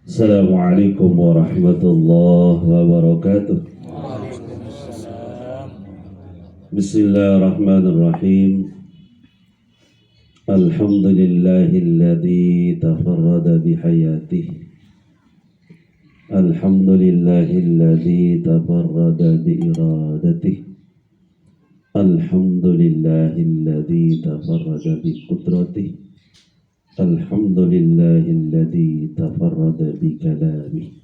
Assalamualaikum warahmatullahi wabarakatuh. Bismillahirrahmanirrahim. Alhamdulillahilladzi tafarrada bihayatihi. Alhamdulillahilladzi tafarrada biiradatihi. Alhamdulillahilladzi tafarrada biqudratihi. Alhamdulillahilladzi tafarrada bikalamihi.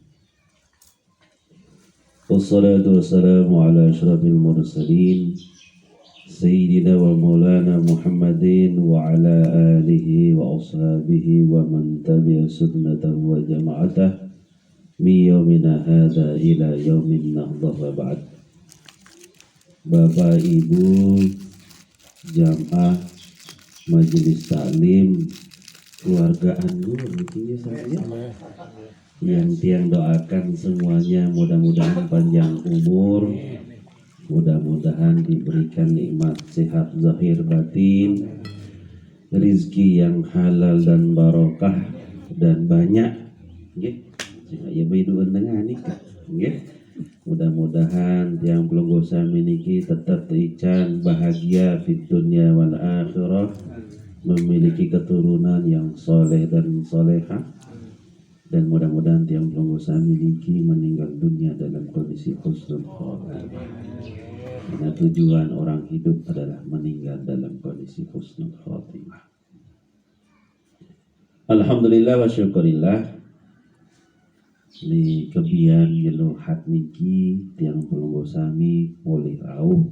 Wassalatu wassalamu ala asyrafil mursalin Sayyidina wa maulana Muhammadin wa ala alihi wa ashabihi wa man tabi'a sunnatahu wa jama'atah min yaumina hadha ila yaumin nahdah wa ba'd. Bapak Ibu jamaah majelis taklim keluarga An-Nur intinya saya yang tiang doakan semuanya mudah-mudahan panjang umur, mudah-mudahan diberikan nikmat sehat zahir batin, rizki yang halal dan barokah dan banyak. Nggih. Ya beduan dengan nikah. Nggih. Mudah-mudahan tiang pelunggu sami niki tetap ican bahagia di dunia wal akhirah, memiliki keturunan yang soleh dan solehah. Dan mudah-mudahan tiang pelunggu sami niki meninggal dunia dalam kondisi husnul khotimah. Karena tujuan orang hidup adalah meninggal dalam kondisi husnul khotimah. Alhamdulillah wa syukurillah. Di kebian yeluhat niki tiang pelunggu sami boleh rauh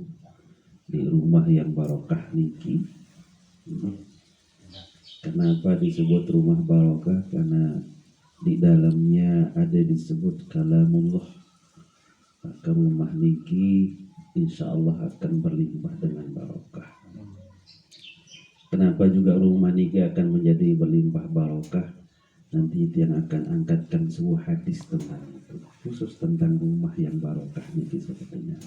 di rumah yang barokah niki. Kenapa disebut rumah barokah? Karena di dalamnya ada disebut kalamullah. Maka rumah niki insya Allah akan berlimpah dengan barokah. Kenapa juga rumah niki akan menjadi berlimpah barokah? Nanti yang akan angkatkan sebuah hadis tentang itu, khusus tentang rumah yang barokah niki sepertinya.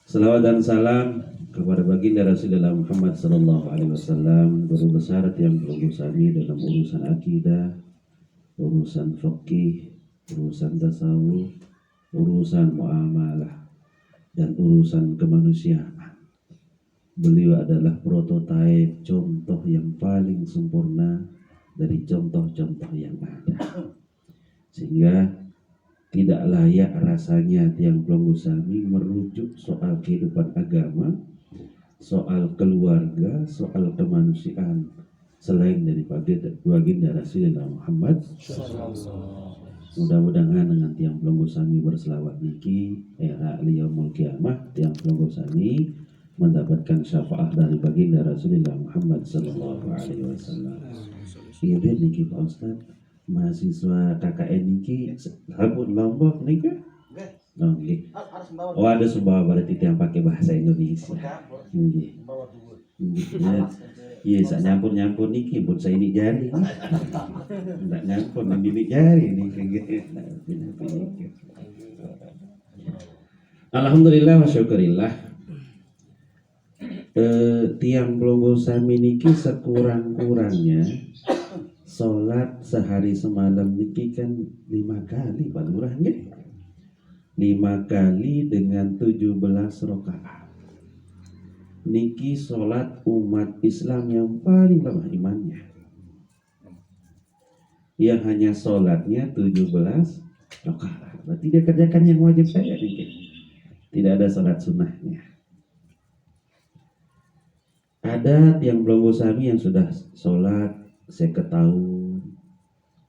Salawat dan salam kepada baginda Rasulullah Muhammad sallallahu alaihi wasallam, guru besar yang pelunggu sami dalam urusan akidah, urusan fikih, urusan tasawuf, urusan muamalah dan urusan kemanusiaan. Beliau adalah prototipe contoh yang paling sempurna dari contoh-contoh yang ada. Sehingga tidak layak rasanya tiang pelunggu sami merujuk soal kehidupan agama, soal keluarga, soal kemanusiaan selain dari baginda Rasulullah Muhammad. Mudah-mudahan dengan tiang pelunggu sami berselawat niki era yaumul kiamah, tiang pelunggu sami mendapatkan syafaat dari baginda Rasulullah Muhammad sallallahu alaihi wasallam. Iya niki Pak Ustaz. Mahasiswa KKN niki rambut Lombok niki. Oh, nggih. Oh, ada Sumbawa berarti yang pakai bahasa Indonesia. Nggih. Iya, sak nyampur-nyampur niki pun saya ini jari. Enggak nyampur ini jari niki. Alhamdulillah wa syukurillah. Tiang pelunggu sami niki sekurang-kurangnya sholat sehari semalam niki kan 5 kali Pak Lurah nggih. 5 kali dengan 17 rakaat. Niki sholat umat Islam yang paling lemah imannya. Yang hanya sholatnya 17 rakaat. Berarti dia kerjakan yang wajib saja niki. Tidak ada sholat sunnahnya. Ada tiang pelunggu sami yang sudah sholat 50 tahun,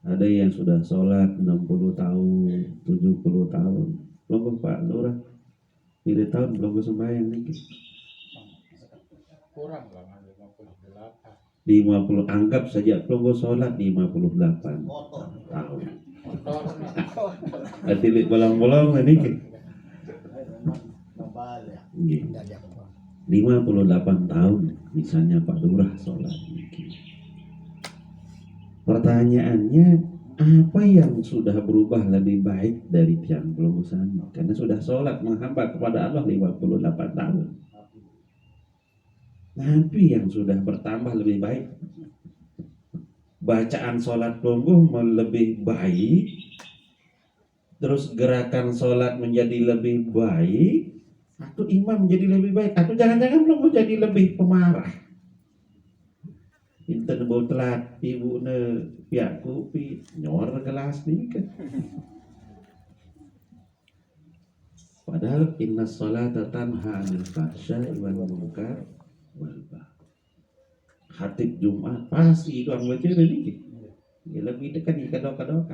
ada yang sudah sholat 60 tahun, 70 tahun. Pelunggu Pak Lurah, pilih tahun pelunggu sembahyang niki. Kurang lah 58. 50, anggap saja pelunggu sholat 58 tahun. Atilik bolong-bolong niki. Nggih. 58 tahun misalnya Pak Lurah sholat niki. Pertanyaannya, apa yang sudah berubah lebih baik dari tiang pelunggu sami? Karena sudah sholat menghamba kepada Allah 58 tahun. Tapi yang sudah bertambah lebih baik bacaan sholat lungguh lebih baik, terus gerakan sholat menjadi lebih baik, atau imam menjadi lebih baik, atau jangan-jangan lungguh jadi lebih pemarah. Inten bau telat, ibu ne piak kopi, nyor gelas nih kan. Padahal inna sholata tanha 'anil fahsya'i wal munkar wal baghi. Khatib Jumat pasti itu baca ini. Ya lebih dekat di kedok-kedok.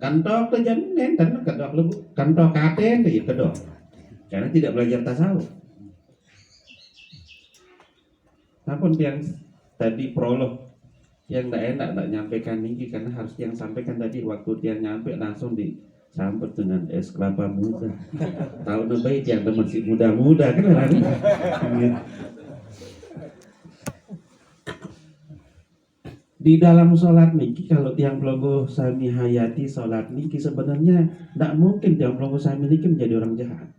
Kantok tu jangan nenten kedok lebu. Kantok katen tu kedok. Karena tidak belajar tasawuf. Namun yang tadi prolog yang tidak enak tak nyampaikan ini karena harus yang sampaikan tadi waktu dia nyampe langsung disambut dengan es kelapa muda. Tahu nabai yang masih muda-muda kan lah. Di dalam sholat niki kalau tiang pelonggo sami hayati sholat niki sebenarnya tidak mungkin tiang pelonggo sami niki menjadi orang jahat.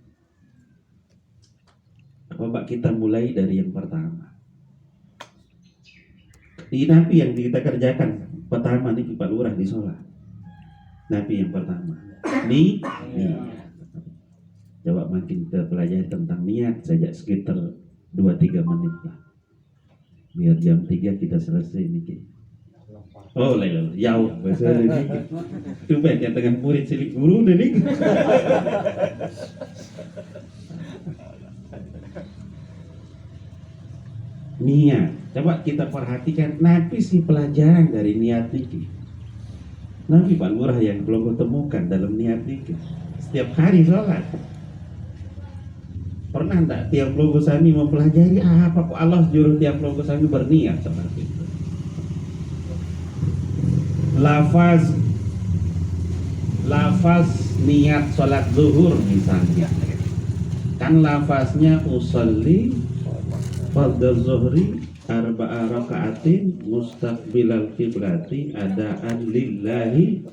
Coba kita mulai dari yang pertama. Di napi yang kita kerjakan pertama niki Pak Lurah di sholat. Napi yang pertama. Nih. Coba makin kita pelajari tentang niat saja sekitar 2-3 menit lah. Biar jam 3 kita selesai niki. Oh lah, jauh bahasa ini. Itu yang dengan murid cilik guru ini. Niat. Coba kita perhatikan napi si pelajaran dari niat niki. Nabi Pak Lurah yang belum ketemukan dalam niat niki. Setiap hari sholat. Pernah tak tiap logo sami mempelajari apa kok Allah juru tiap logo sami berniat seperti itu? Lafaz niat sholat zuhur misalnya kan lafaznya usolli fardhu zuhri arba'a raka'atin mustaqbilal qiblati adaan lillahi,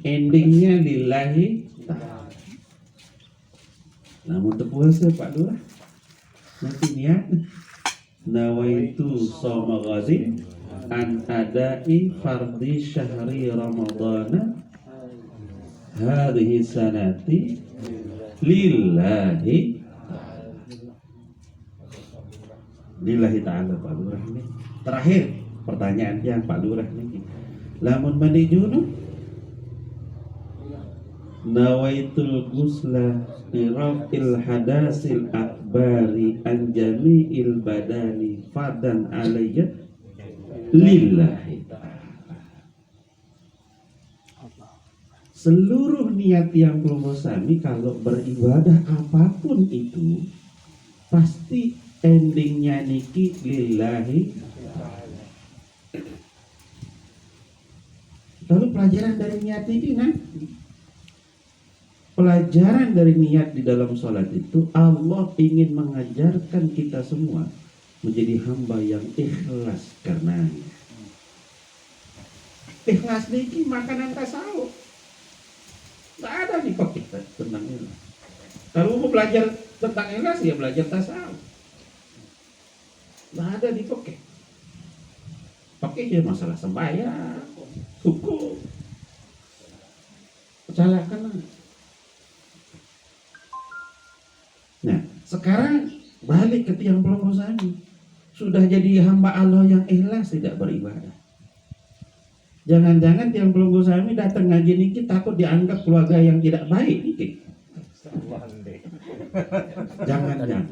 endingnya lillahi ta'ala. Namun terpuasa Pak Lurah nanti niat nawaitu shoma ghadin an adai fardhi syahri ramadana hadhihi sanati lillahi ta'ala. Pak Lurah ini terakhir pertanyaan yang Pak Lurah ini lamun mandi junub nawaitul ghusla irafil hadasil akbari an jami'il badani fadan alayya lillahi ta'ala. Seluruh niat yang sami kalau beribadah apapun itu pasti endingnya niki lillahi. Lalu pelajaran dari niat ini pelajaran dari niat di dalam sholat itu Allah ingin mengajarkan kita semua menjadi hamba yang ikhlas karenanya. Ikhlas niki makanan tasawuf. Tak ada di kok kita tentang ikhlas. Kalau mau belajar tentang ikhlas ya belajar tasawuf. Tak ada di pokok. Pokok ya masalah sembahyang, hukum, percalakan. Nah, sekarang balik ke tiang pelonggo sami. Sudah jadi hamba Allah yang ikhlas tidak beribadah. Jangan-jangan tiang pelonggo sami datang ngaji niki takut dianggap keluarga yang tidak baik niki. Jangan-jangan.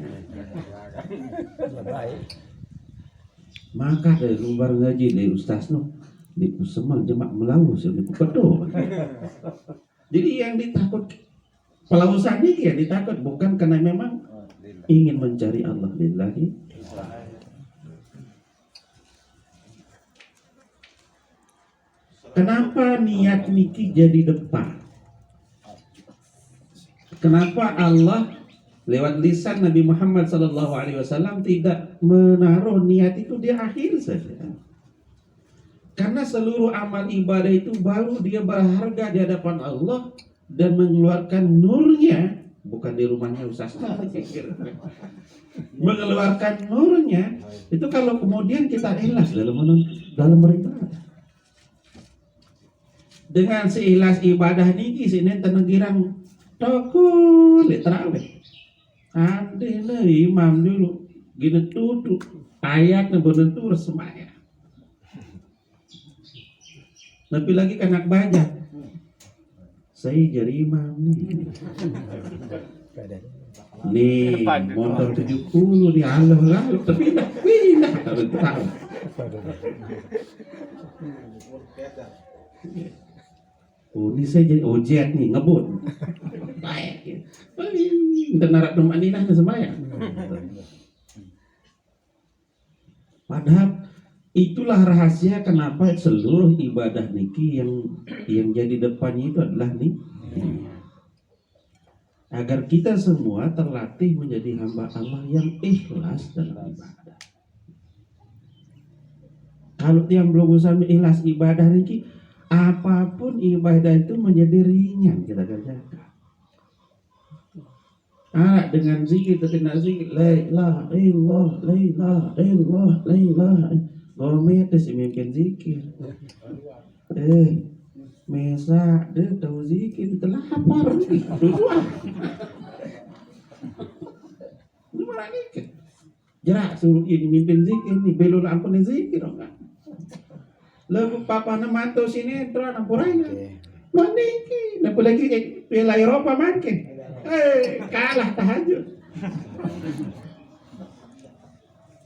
Maka dari luar ngaji dari Ustaz di Kusemal Jemak Melawu di Kupedo. Jadi yang ditakut pelausan niki yang ditakut bukan karena memang ingin mencari Allah lillahi. Kenapa niat niki jadi depan? Kenapa Allah lewat lisan Nabi Muhammad SAW tidak menaruh niat itu di akhir saja? Karena seluruh amal ibadah itu baru dia berharga di hadapan Allah dan mengeluarkan nurnya bukan di rumahnya Ustaz. Mengeluarkan nurnya itu kalau kemudian kita ikhlas dalam beribadah. Dengan seikhlas ibadah niki sini tenegirang tokul terawih. Ade le imam dulu gini tutup ayat benentur semaya. Lebih lagi kanak baca. Saya jadi imam nih. Nih motor 70 nih Allah tapi pindah kalau tahu. Oh ini saya jadi ojek nih ngebut. Baik ya. Dan narak numaninah semaya. Padahal itulah rahasia kenapa seluruh ibadah niki yang jadi depannya itu adalah nih agar kita semua terlatih menjadi hamba Allah yang ikhlas dalam ibadah. Kalau yang belum bisa ikhlas ibadah niki, apapun ibadah itu menjadi ringan kita kerjakan. Dengan zikir tidak zikir la ilaha illallah la ilaha illallah la ilaha gomet si mimpin zikir. Mesa deh tahu zikir telah lapar nih. Ini mana nih? Jerak suruh ini mimpin zikir nih belum ampun zikir enggak. Lalu papa nama mantu sinetron ampuranya. Maniki, apa lagi Piala Eropa makin. Kalah tahajud.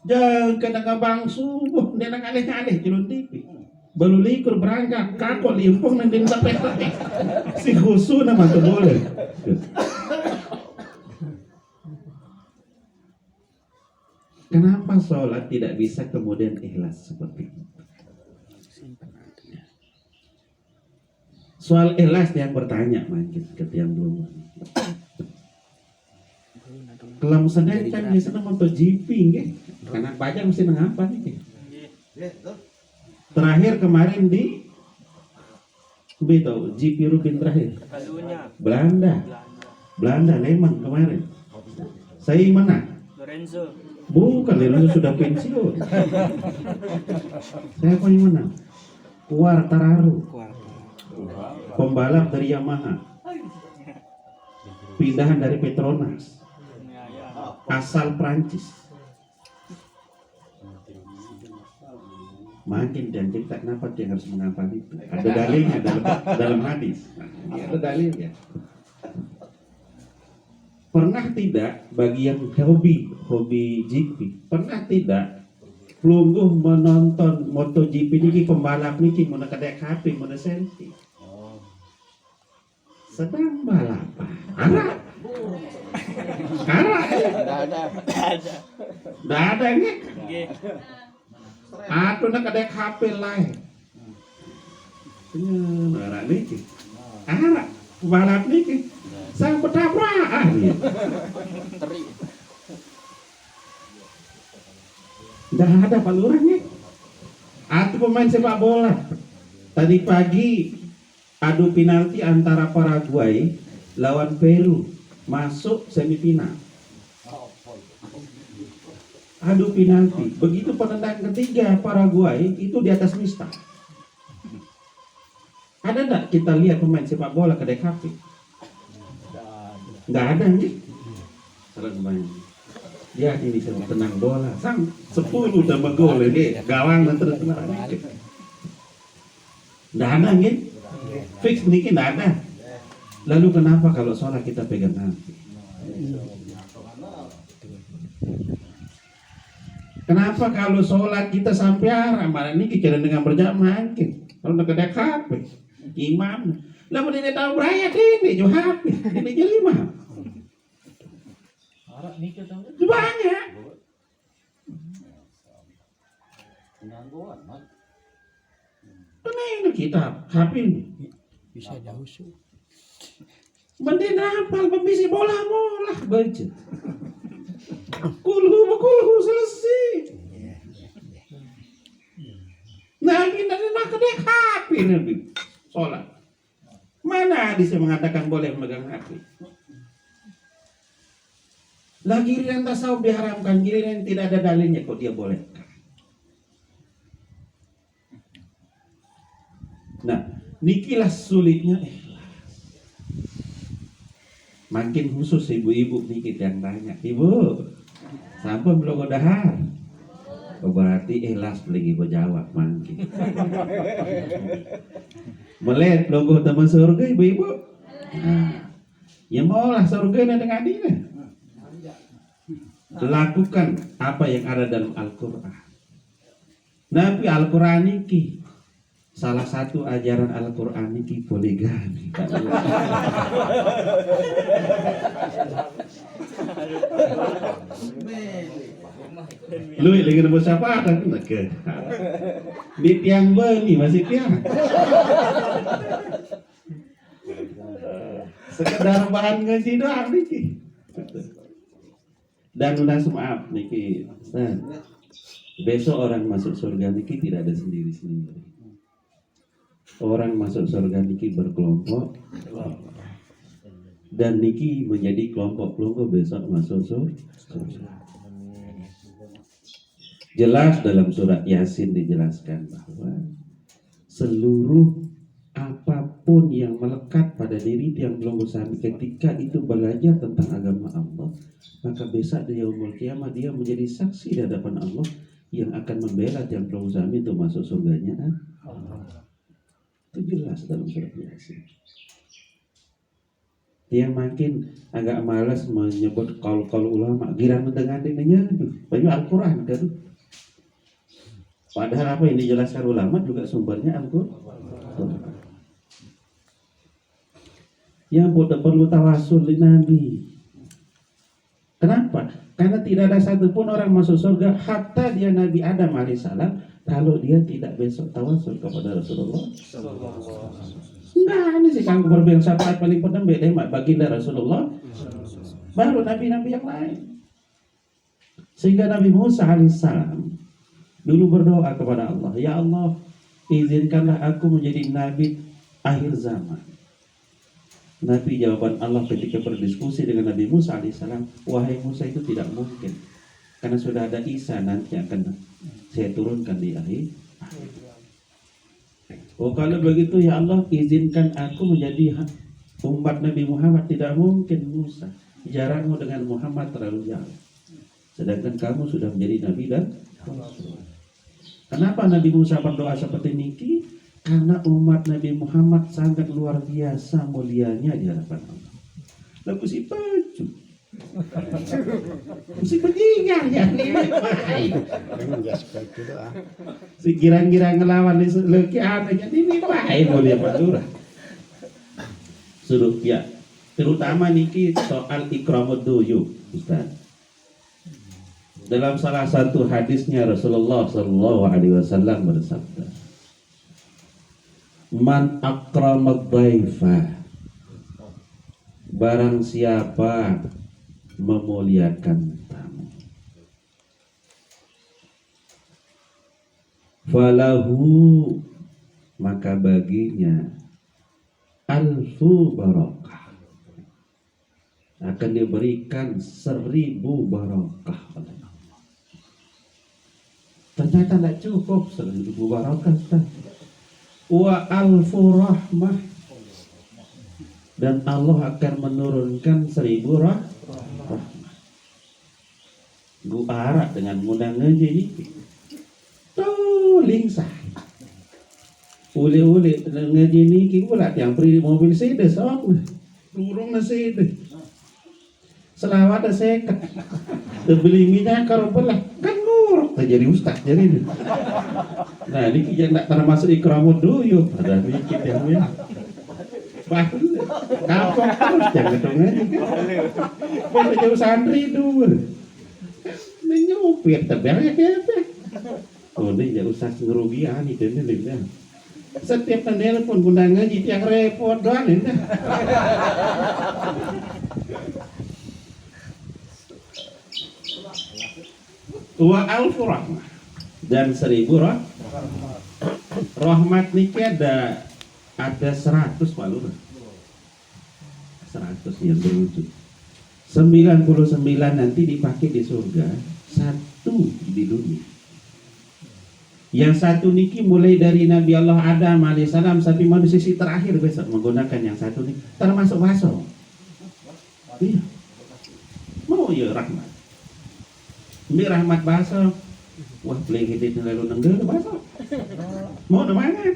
Jangan kena bang subuh dia nak alih-alih jelun TV. Baru likur berangkat kakol limpung nanti sampai si khusu nama tu boleh. Kenapa sholat tidak bisa kemudian ikhlas seperti itu? Soal ikhlas yang bertanya makin ke yang belum. Kalau misalnya kan biasanya MotoGP nggih. Karena baca mesti ngapa nih. Terakhir kemarin di betul GP Rubin terakhir. Belanda Leman kemarin. Saya menang. Lorenzo. Bukan Lorenzo sudah pensiun. Saya yang menang. Quartararo. Pembalap dari Yamaha. Pindahan dari Petronas. Asal Prancis. Makin dan cerita kenapa dia harus menghafal itu. Ada dalilnya dalam hadis. Nah, ada dalilnya. Pernah tidak bagi yang hobi GP, pernah tidak pelungguh menonton MotoGP ini pembalap ini mau kedek HP, mau selfie. Sedang balapan. Arak. Tidak ada nih. Atau nak ada HP lain. Arak nih. Arak balap nih. Sang bertabrakan. Tidak ada palurahnya. Atau pemain sepak bola. Tadi pagi adu penalti antara Paraguay lawan Peru masuk semifinal. Adu penalti. Begitu penendang ketiga Paraguay itu di atas Mista. Ada enggak kita lihat pemain sepak bola ke DKP? Enggak ada nih. Salah pemain. Ya ini sama tenang bola. Sang 10 udah begol ini gawang dan terus tenang. Enggak ada nih. Fix nih enggak ada. Lalu kenapa kalau sholat kita pegang hati? Kenapa kalau sholat kita sampai arah malah ini kira dengan berjamaah makin kalau nak ada kafe imam, lalu dia tahu berayat ini jo HP ini jadi imam. Banyak. Ini kitab HP ini. Bisa jauh sih. Mending hafal pembisi bola baca. Kulhu selesai. Nabi nak kedek HP Nabi sholat. Mana hadis yang mengatakan boleh memegang HP? Lah giliran tasawuf diharamkan, giliran yang tidak ada dalilnya kok dia bolehkan. Nah, nikilah sulitnya ikhlas. Makin khusus ibu-ibu nih yang tanya, ibu, sampun belum dahar? Berarti ikhlas lagi berjawab makin. Melek logo teman surga ibu-ibu. Nah, ya maulah surga dengan dia. Lakukan apa yang ada dalam Al-Quran. Nabi Al-Quran ini salah satu ajaran Al-Quran ini poligami. Lu lagi nemu siapa kan ke di tiang beni masih tiang sekedar bahan ngaji doang niki. Dan udah maaf niki, besok orang masuk surga niki tidak ada sendiri-sendiri. Orang masuk surga niki berkelompok, dan niki menjadi kelompok-kelompok besok masuk surga. Jelas dalam surat Yasin dijelaskan bahwa seluruh apapun yang melekat pada diri yang belum bersami ketika itu belajar tentang agama Allah, maka besok di yaumul kiamat dia menjadi saksi di hadapan Allah yang akan membela yang belum bersami itu masuk surganya Allah. Itu jelas dalam surat Yasin. Yang makin agak malas menyebut qaul-qaul ulama, girang mendengar dirinya, banyak Al-Quran kan. Padahal apa yang dijelaskan ulama juga sumbernya Al-Quran. Yang perlu tawasul di Nabi. Kenapa? Karena tidak ada satupun orang masuk surga hatta dia Nabi Adam alaihissalam kalau dia tidak besok tawasul kepada Rasulullah. Nah ini sih kang berbilang syafaat paling penting beda baginda Rasulullah. Baru nabi-nabi yang lain. Sehingga Nabi Musa alaihissalam dulu berdoa kepada Allah, ya Allah, izinkanlah aku menjadi nabi akhir zaman. Nabi jawaban Allah ketika berdiskusi dengan Nabi Musa alaihissalam, wahai Musa itu tidak mungkin, karena sudah ada Isa nanti akan saya turunkan di akhir. Oh kalau begitu ya Allah, izinkan aku menjadi umat Nabi Muhammad. Tidak mungkin Musa, jarakmu dengan Muhammad terlalu jauh, sedangkan kamu sudah menjadi Nabi dan Rasul. Kenapa Nabi Musa berdoa seperti niki? Karena umat Nabi Muhammad sangat luar biasa mulianya di hadapan Allah. Lalu si baju, si peninggal ya, si girang-girang ngelawan leki adanya ini baik mulia Pak Lurah. Suruh ya, terutama niki soal ikramud duyuf, Ustaz. Dalam salah satu hadisnya Rasulullah Shallallahu Alaihi Wasallam bersabda, "Man akramad dhaifa, barang siapa memuliakan tamu, falahu maka baginya alfu barakah, akan diberikan 1000 barakah oleh Allah." Ternyata tidak cukup 1000 barakah, wa alfu rahmah, dan Allah akan menurunkan 1000 rahmah. Gu arak dengan ngundang ngaji ini tuh lingsah uli-uli ngaji ini kikulat yang beri mobil sedes durung na sedes selawat ada seket beli minyak kalau belah kan nguruk jadi ustaz jadi ini. Nah ini yang tak termasuk ikramud duyuf ada dikit yang ini bahkan kapok terus jangan ketemu kan jauh santri dulu menyupir tebernya kepek. Oh ini ya ustaz ngerugian itu ini setiap telepon guna ngaji yang repot doang ini. Wa alfu rahmah, dan 1000 rahmat niki ada 100 Pak Lurah, 100 yang berwujud. 99 nanti dipakai di surga, 1 di dunia. Yang 1 niki mulai dari Nabi Allah Adam alaihissalam sampai manusia terakhir besok menggunakan yang 1 ini, termasuk baso. Iya. Mau ya rahmat. Ini rahmat baso. Wah, beli hidup lalu nenggel baso. Mau mana?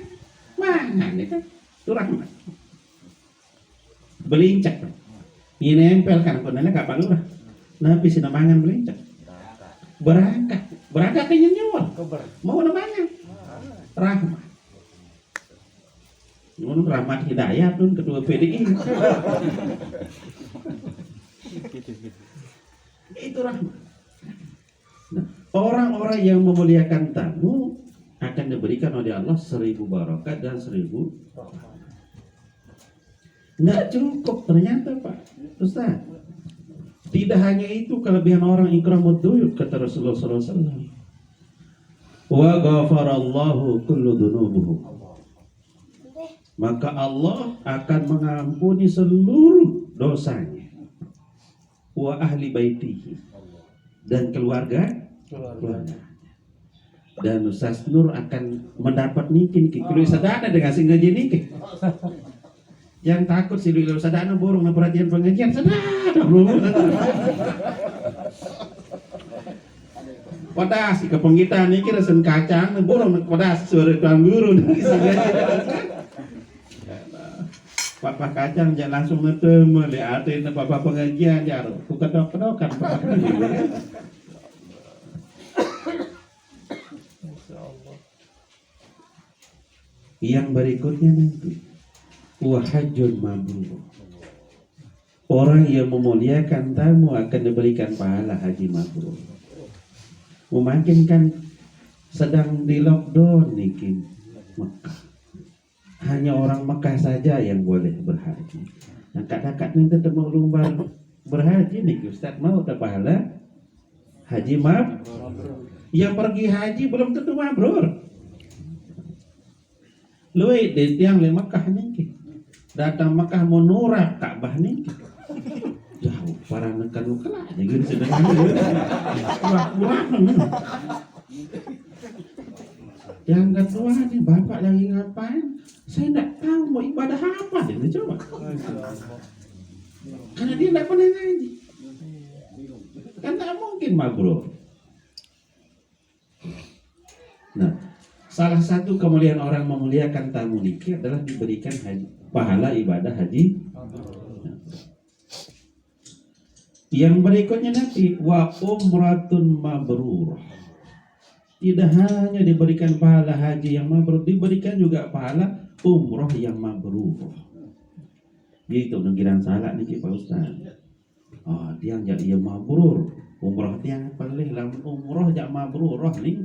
Mangan itu. Itu rahmat. Belincak. Ini nempel kan konanya kapan lu? Nabi sinamangan belincak. Berangkat ke nyawa. Mau namanya rahmat. Nun rahmat hidayah nun kedua PDI. Itu rahmat. Nah, orang-orang yang memuliakan tamu akan diberikan oleh Allah 1000 barakat dan 1000 rahmat. Nggak cukup ternyata Pak Ustaz. Tidak hanya itu kelebihan orang ikramud duyuf, kata Rasulullah SAW. Wa ghafarallahu kullu dunubuhu. Maka Allah akan mengampuni seluruh dosanya. Wa ahli baitihi. Dan keluarga. Dan Ustaz Nur akan mendapat nikin. Kalau sadana dengan sing ngaji nikin. Yang takut si Lilo sadana borong na perhatian pengajian sadana belum. Padas ke penggitan ini kira sen kacang borong na padas suara tuan guru nih papa kacang jangan langsung neteme le ate na papa pengajian jaro ku kedok-kedokan papa. Yang berikutnya nanti wahajun mabrur. Orang yang memuliakan tamu akan diberikan pahala haji mabrur. Mungkin kan sedang di lockdown nih Mekah. Hanya orang Mekah saja yang boleh berhaji. Nah kakak ini tetap mau lomba berhaji nih Ustaz, mau tak pahala haji mabrur. Yang pergi haji belum tentu mabrur. Luit di tiang di Mekah nih. Datang Mekah menurak Ka'bah nih jauh para nekan kalah jadi sederhana yang kedua nih bapak lagi ngapain saya tidak tahu mau ibadah apa ini coba karena dia tidak pernah ngaji kan tak mungkin mabrur. Nah salah satu kemuliaan orang memuliakan tamu nikah adalah diberikan pahala ibadah haji. Yang berikutnya nanti wa umratun mabrurah. Tidak hanya diberikan pahala haji yang mabrur, diberikan juga pahala umrah yang mabrurah. Itu nenggiran salah nih Pak Ustaz. Oh, dia jadi yang mabrur. Umrah dia paling lamun umrah jak mabrurah nih.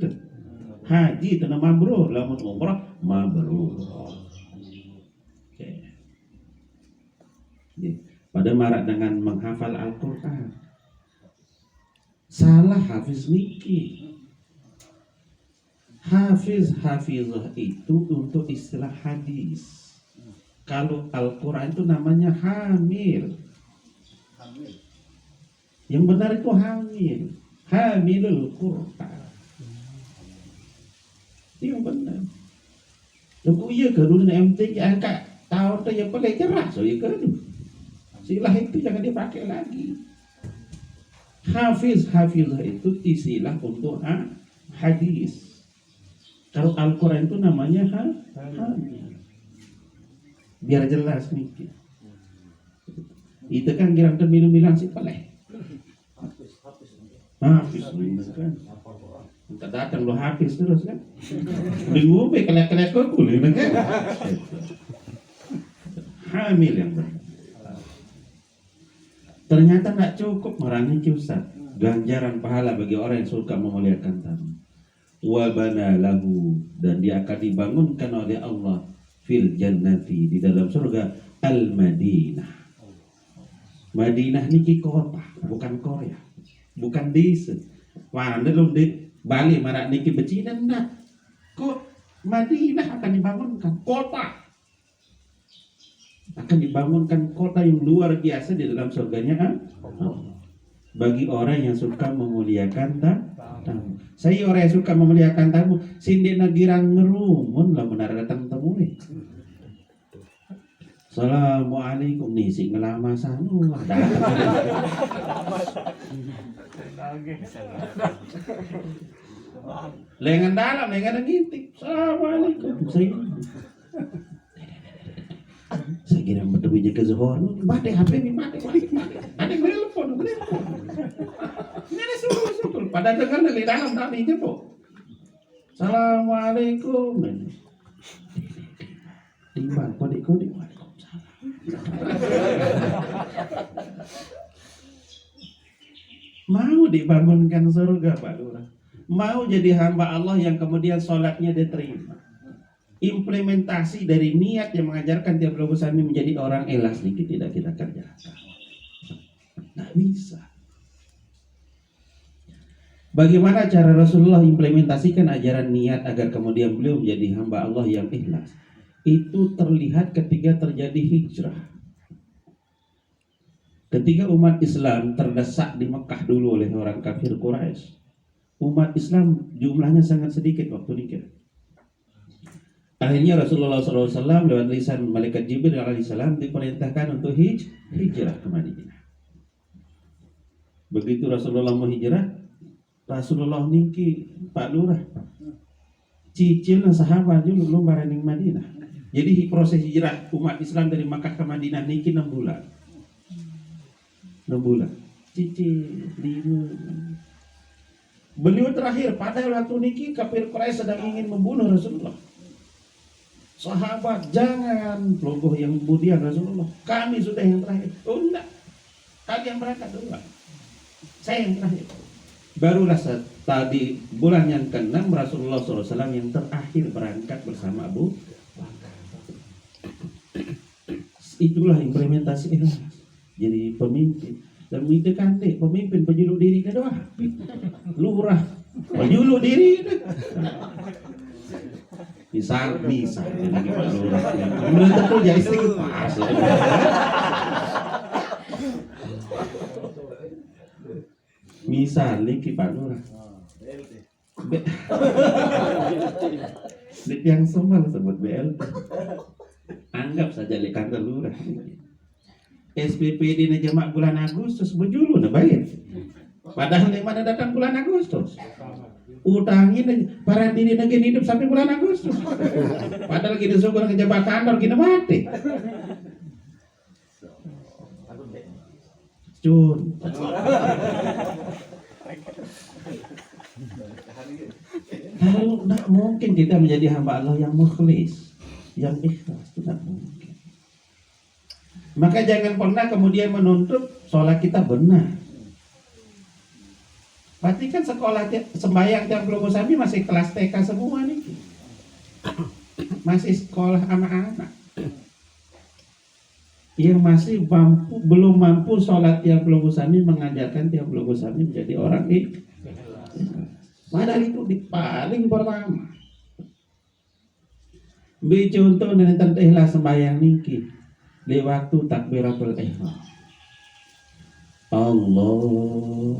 Haji tena mabrur, lamun umrah mabrur. Pada marak dengan menghafal Al-Quran. Salah hafiz niki. Hafizah itu untuk istilah hadis. Kalau Al-Quran itu namanya hamil. Yang benar itu hamil. Hamilul Quran. Itu yang benar. Lalu iya ke dulu MT angkat tahun tu yang paling keras. So iya ke dulu. Istilah itu jangan dipakai lagi. Hafizah itu istilah untuk hadis. Kalau Al-Quran itu namanya hadis. Biar jelas nih. Itu kan kira termilu-milan si peleh. Hafiz kan. Kita datang lo hafiz terus kan. Ngombe kelek-kelek kok kulit kan. Hamil yang benar. Ternyata tak cukup merangi Ustaz. Ganjaran pahala bagi orang yang suka memuliakan tamu. Wa bana lahu, dan dia akan dibangunkan oleh Allah fil jannati, di dalam surga al-Madinah. Madinah niki kota, bukan Korea, bukan desa. Wah, belum di Bali marak niki becinan nak. Kok Madinah akan dibangunkan kota. akan dibangunkan kota yang luar biasa di dalam surganya Allah. Bagi orang yang suka memuliakan tamu. Saya orang yang suka memuliakan tamu, sindi nagirang ngerumun lah benar datang tamu nih. Assalamualaikum nih si ngelama sanu lengan dalam, lengan ngintip. Assalamualaikum. Saya kira bertemu jaga Zuhur. Mati HP ni mati. Ada telepon. Ini ada suruh. Pada dengar dari dalam tadi je po. Assalamualaikum. Timbang kode-kode. Mau dibangunkan surga Pak Lurah, mau jadi hamba Allah yang kemudian sholatnya diterima. Implementasi dari niat yang mengajarkan tiap lulusan menjadi orang ikhlas sedikit tidak kita kerjakan. Nggak bisa. Bagaimana cara Rasulullah implementasikan ajaran niat agar kemudian beliau menjadi hamba Allah yang ikhlas? Itu terlihat ketika terjadi hijrah. Ketika umat Islam terdesak di Mekah dulu oleh orang kafir Quraisy, umat Islam jumlahnya sangat sedikit waktu nikah. Akhirnya Rasulullah SAW lewat lisan malaikat Jibril alaihissalam diperintahkan untuk hijrah ke Madinah. Begitu Rasulullah mau hijrah, Rasulullah niki Pak Lurah cicil sahabat dulu belum baraning Madinah. Jadi proses hijrah umat Islam dari Makkah ke Madinah niki 6 bulan. 6 bulan. Cicil 5. Beliau terakhir pada waktu niki kafir Quraisy sedang ingin membunuh Rasulullah. Sahabat jangan logoh yang kemudian Rasulullah. Kami sudah yang terakhir. Oh enggak. Kalian berangkat dulu. Saya yang terakhir. Barulah tadi bulan yang ke-6 Rasulullah SAW yang terakhir berangkat bersama Abu Bakar. Itulah implementasi ikhlas. Jadi pemimpin. Dan itu kan pemimpin penjuluk diri ke doa. Lurah penjuluk diri. Misal jadi Pak Lurah. Belum tentu jadi istri pas. Misal niki Pak Lurah. Di yang somal sebut BLT. Anggap saja di kantor lurah. SPP di jamak bulan Agustus bejulu na bayar. Padahal di mana datang bulan Agustus. Utangin para diri negeri hidup sampai bulan Agustus. Padahal kita suruh ngejabat kantor kita mati. Cun. Kalau tidak mungkin kita menjadi hamba Allah yang mukhlis, yang ikhlas, tidak mungkin. Maka jangan pernah kemudian menuntut sholat kita benar. Berarti kan sekolah sembahyang tiap Pulau Sami masih kelas TK semua nih, masih sekolah anak-anak yang masih belum mampu sholat tiap Pulau Sami, mengajarkan tiap Pulau Sami menjadi orang ikhlas. Padahal itu di paling pertama. Contoh dengan tentang ikhlas sembahyang niki. Di waktu takbiratul ihram. Allahu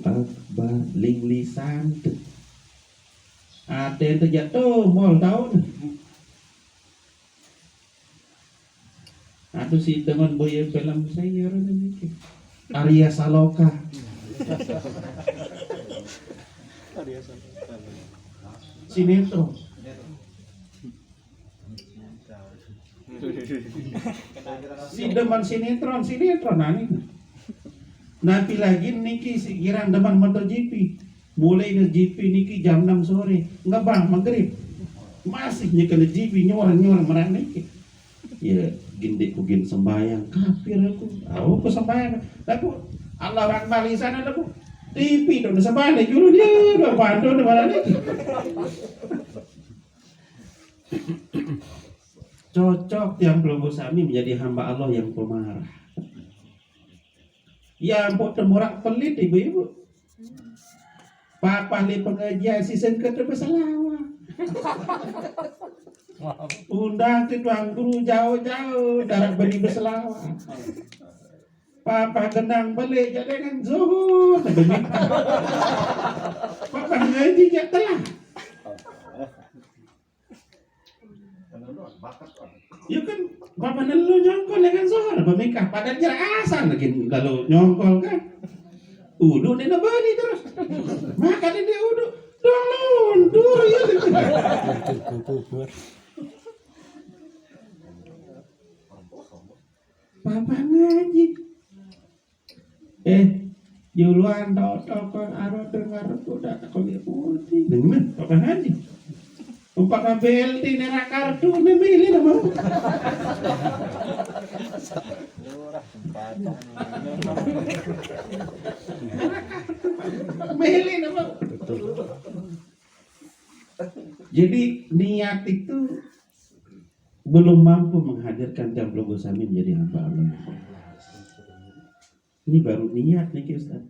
Akbar ling lisan. Ate terjatuh mall tahun. Atau si dengan boya film saya niki. Arya Saloka. Sinetron. Si deman sinetron ani. Nanti lagi niki si kirang deman MotoGP. Mulai dari GP niki jam 6 sore. Enggak bang, maghrib. Masih nyekel GP nyoran merang niki. Ya, gindik kugin sembayang kafir aku. Aku sembayang. Tapi Allah Akbar di sana aku. TV dong sembayang dulu dia udah bantu di mana niki. Cocok yang belum sami menjadi hamba Allah yang pemarah. Ya ampun temurak pelit ibu-ibu. Papa li pengajian si sengket bersalawat. Undang ke tuang guru jauh-jauh dari Bani Beselawat. Papa kenang balik jadi dengan zuhur. Papa ngaji jak telah. Ya kan, papa nelu nyongkol dengan zuhur. Pemikah padahal jarak asal lagi lalu nyongkol kan. Udu ni na bani terus. Makan dia udu. Lundur ya. Papa ngaji. Juluan tokon aro dengar udah kau dia putih. Dengan papa ngaji. Umpama belti nera kartu memilih nama. Milih nama. Jadi niat itu belum mampu menghadirkan Tiang Pelunggu Sami menjadi hamba Allah. Ini baru niat nih Ustaz.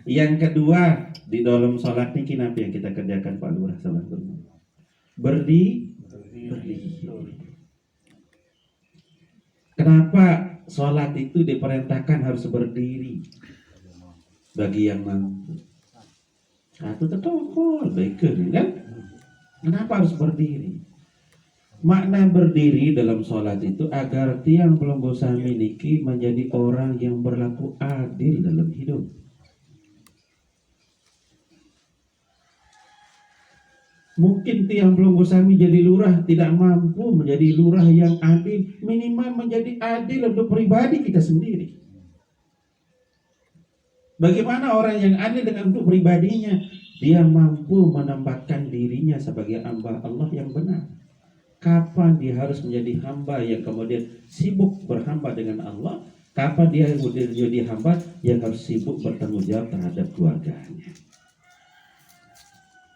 Yang kedua di dalam sholat nih kenapa yang kita kerjakan Pak Lurah sama berdiri. Kenapa sholat itu diperintahkan harus berdiri bagi yang mampu? Itu tertokol baik kan? Kenapa harus berdiri? Makna berdiri dalam sholat itu agar tiang pelunggu sami niki menjadi orang yang berlaku adil dalam hidup. Mungkin tiang pelunggu sami jadi lurah tidak mampu menjadi lurah yang adil, minimal menjadi adil untuk pribadi kita sendiri. Bagaimana orang yang adil dengan untuk pribadinya? Dia mampu menempatkan dirinya sebagai hamba Allah yang benar. Kapan dia harus menjadi hamba yang kemudian sibuk berhamba dengan Allah? Kapan dia menjadi hamba yang harus sibuk bertanggung jawab terhadap keluarganya?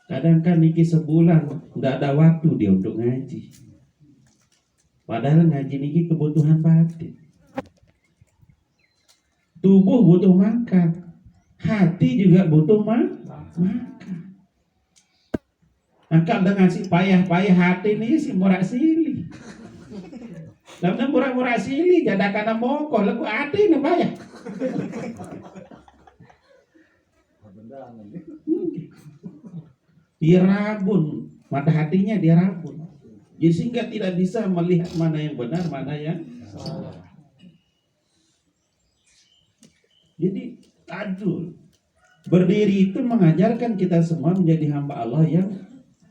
Kadang kan niki sebulan tidak ada waktu dia untuk ngaji. Padahal ngaji niki kebutuhan batin. Tubuh butuh makan, hati juga butuh makan. Angkat dengan si payah-payah hati ini si murah sili. Lalu murah-murah sili jadi karena mokok lalu hati ini payah. Dia rabun, mata hatinya dia rabun. Jadi sehingga tidak bisa melihat mana yang benar, mana yang salah. Jadi adil. Berdiri itu mengajarkan kita semua menjadi hamba Allah yang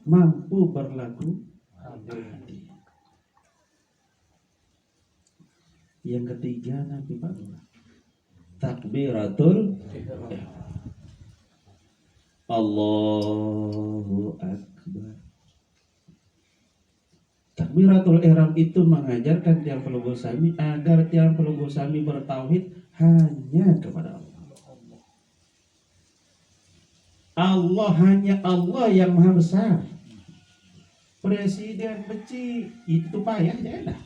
mampu berlaku adil. Yang ketiga Nabi Pak Lurah, takbiratul Allahu Akbar. Takbiratul ihram itu mengajarkan tiang pelunggu sami agar tiang pelunggu sami bertauhid hanya kepada Allah. Allah hanya Allah yang maha besar. Presiden benci itu payah ya dah.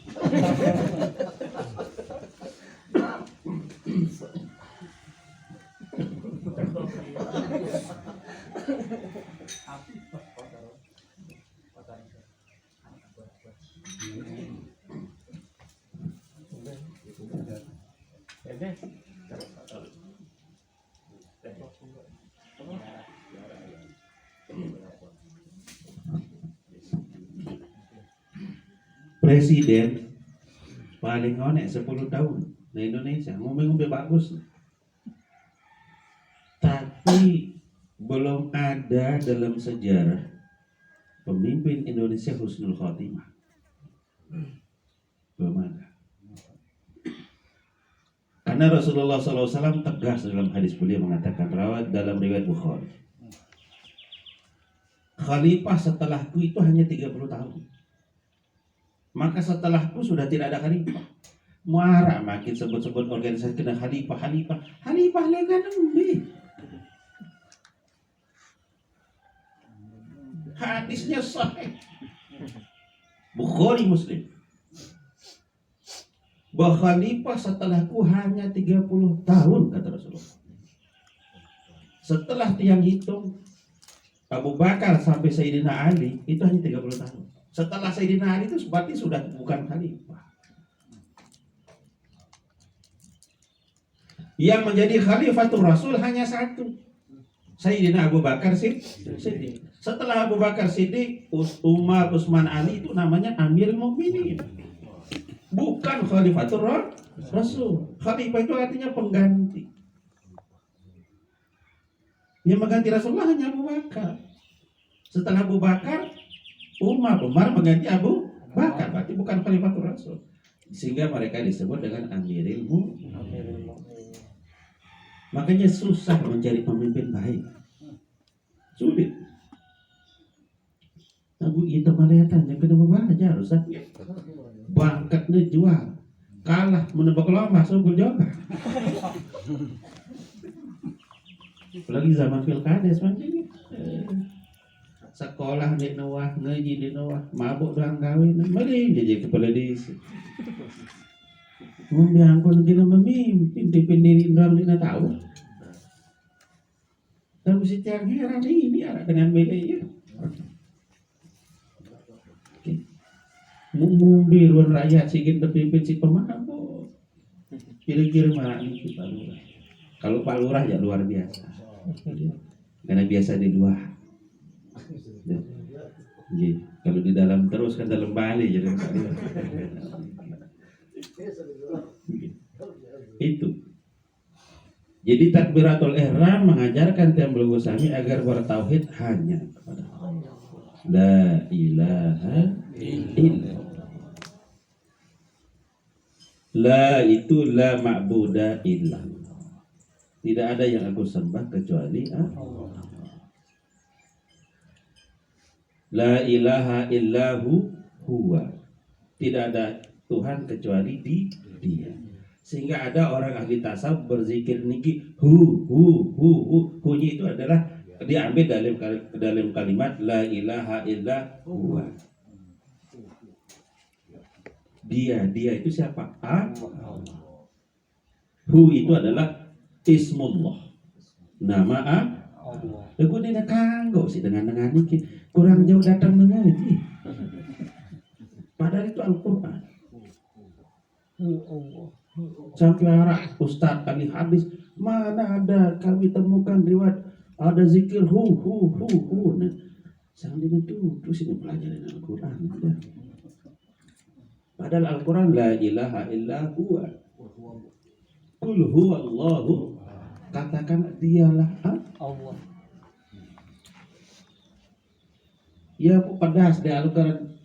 Presiden paling onek 10 tahun di Indonesia ngomong-ngomong bagus, tapi belum ada dalam sejarah pemimpin Indonesia husnul khotimah. Belum ada. Karena Rasulullah SAW tegas dalam hadis beliau mengatakan, rawat dalam riwayat Bukhari, khalifah setelahku itu hanya 30 tahun. Maka setelahku sudah tidak ada khalifah. Muara makin sebut-sebut organisasi kena khalifah legan nembe. Hadisnya sahih. Bukhari Muslim. Bahwa khalifah setelahku hanya 30 tahun kata Rasulullah. Setelah tiang hitung Abu Bakar sampai Sayyidina Ali itu hanya 30 tahun. Setelah Sayyidina Ali itu berarti sudah bukan khalifah. Yang menjadi khalifatul Rasul hanya satu, Sayyidina Abu Bakar Siddiq. Setelah Abu Bakar Siddiq, Umar, Utsman, Ali itu namanya Amirul Mukminin. Bukan khalifatul Rasul. Khalifah itu artinya pengganti. Yang mengganti Rasulullah hanya Abu Bakar. Setelah Abu Bakar, Umar mengganti Abu Bakar. Berarti bukan khalifatul Rasul. Sehingga mereka disebut dengan Amirul Mukminin. Makanya susah mencari pemimpin baik. Sulit. Abu kita melihatnya kena membaca Ustaz. Bangkatnya jual. Kalah menebak lomba sungguh juga. Lagi zaman pilkada sebenarnya. Sekolah di Nawah, ngaji di Nawah, mabuk doang kawin, mending jadi kepala desa. Membiangkan kita memimpin, dipindirin orang tidak tahu. Tahu si tiang heran ini ada dengan bedanya. Mumbi ruang rakyat sih terpimpin si pemabuk. Kira-kira mana nih Pak Lurah? Kalau Pak Lurah ya luar biasa. Karena biasa di luar. Kalau di dalam terus kan dalam Bali jadi Pak Lurah. Itu. Jadi takbiratul ihram mengajarkan Tiambul Gusami agar bertauhid hanya kepada Allah. La ilaha illallah. La itu la ma'buda illallah. Tidak ada yang aku sembah kecuali Allah. La ilaha illahu huwa. Tidak ada Tuhan kecuali Dia. Sehingga ada orang ahli tasawuf berzikir niki hu. Hu-nya itu adalah diambil dalam kalimat la ilaha illa huwa. Dia itu siapa? Allah. Hu itu adalah ismullah. Nama Allah. Lagu ini kanggo sih dengan ini kurang jauh datang dengan ini. Padahal itu Al-Quran. Sampai arah Ustaz kali hadis mana ada kami temukan riwayat ada zikir hu. Nah, sangat itu terus ini pelajaran Al-Quran. Padahal Al-Quran la ilaha illa huwa. Qul huwallahu. Katakan dialah Allah. Ya pedas di Al-Quran.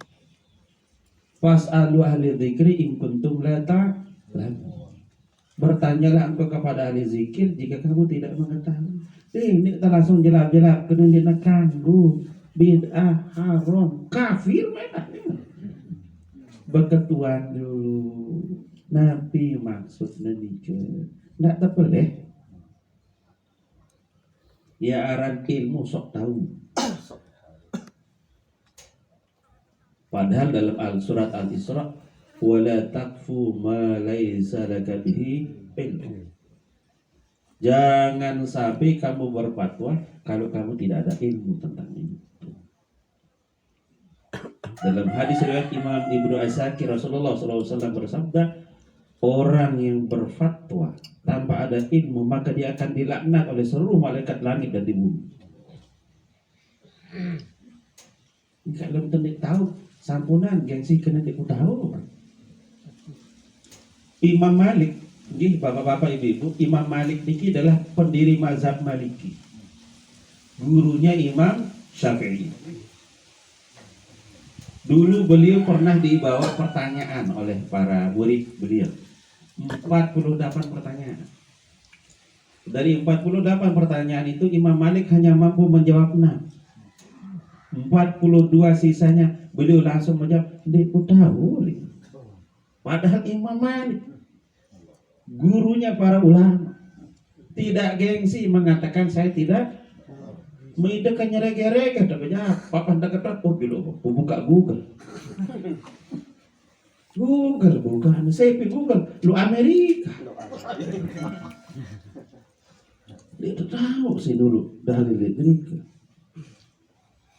Fas'alu ahli dzikri in kuntum la ta'lamun. Bertanyalah engkau kepada ahli zikir jika kamu tidak mengetahui. Ini kita langsung jelap-jelap kena dina kanggu bid'ah haram kafir mana? Berketuan dulu. Nabi maksudnya nikah. Nggak terpeleh. Ya aran ilmu sok tahu. Padahal dalam surat Al-Isra wala taqfu ma laisa laka bihi ilmu. Jangan sampai kamu berfatwa kalau kamu tidak ada ilmu tentang ini. Dalam hadis riwayat Imam Ibnu Asakir Rasulullah SAW bersabda, orang yang berfatwa tanpa ada ilmu maka dia akan dilaknat oleh seluruh malaikat langit dan di bumi. Kalau tentu tahu sampunan gengsi kena tipu tahu. Imam Malik, bapak-bapak ibu-ibu, Imam Malik ini adalah pendiri mazhab Maliki. Gurunya Imam Syafi'i. Dulu beliau pernah dibawa pertanyaan oleh para murid beliau. 48 pertanyaan. Dari 48 pertanyaan itu Imam Malik hanya mampu menjawab 6. 42 sisanya beliau langsung menjawab, "Deku tahu." Padahal Imam Malik gurunya para ulama tidak gengsi mengatakan saya tidak mengidekan nyerege-rege tapi ya papan dekat dulu buka Google bukan saya Google lu Amerika dia tahu sih dulu dalil Amerika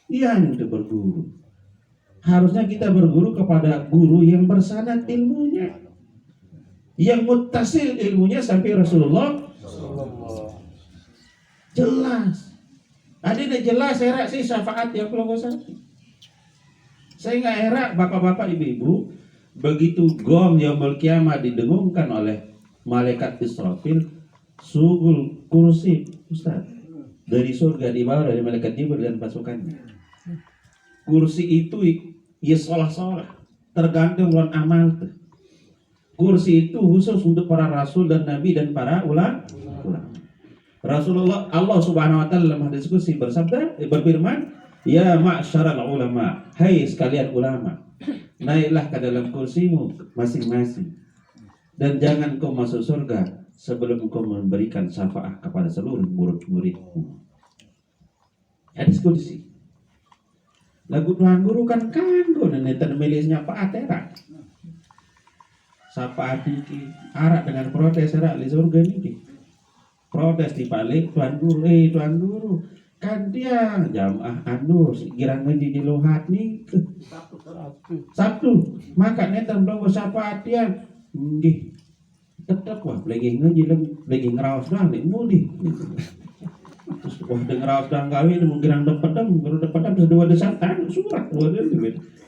dia yang berguru Harusnya kita berguru kepada guru yang bersanad ilmunya, yang muttasil ilmunya sampai Rasulullah. Jelas. Adanya jelas herak sih syafaat yang pelongo satu. Saya nggak herak bapak-bapak ibu-ibu, begitu gong yaumul kiamat didengungkan oleh malaikat Israfil, sugul kursi Ustaz dari surga di bawah dari malaikat Jibril dan pasukannya. Kursi itu ya sholah tergantung lawan amal tuh. Kursi itu khusus untuk para rasul dan nabi dan para ulama. Rasulullah Allah Subhanahu wa taala dalam hadis qudsi bersabda berfirman, "Ya ma'syaral ulama, hai sekalian ulama, naiklah ke dalam kursimu masing-masing dan jangan kau masuk surga sebelum kau memberikan syafaat kepada seluruh murid-muridmu." Hadis qudsi. Lagu Tuhan guru kan kanggo neten milisnya Pak Atera. Sapa iki arak dengan protes arak di surga niki. Protes di balik Tuhan guru kan dia jamaah anu girang ngaji di lohat nih Sabtu maka neten belum sapa dia nggih tetep wah lagi ngaji lagi ngeraos doang nih mudi terus wah dengar sedang gawe mau girang depedem terus dua desatan surat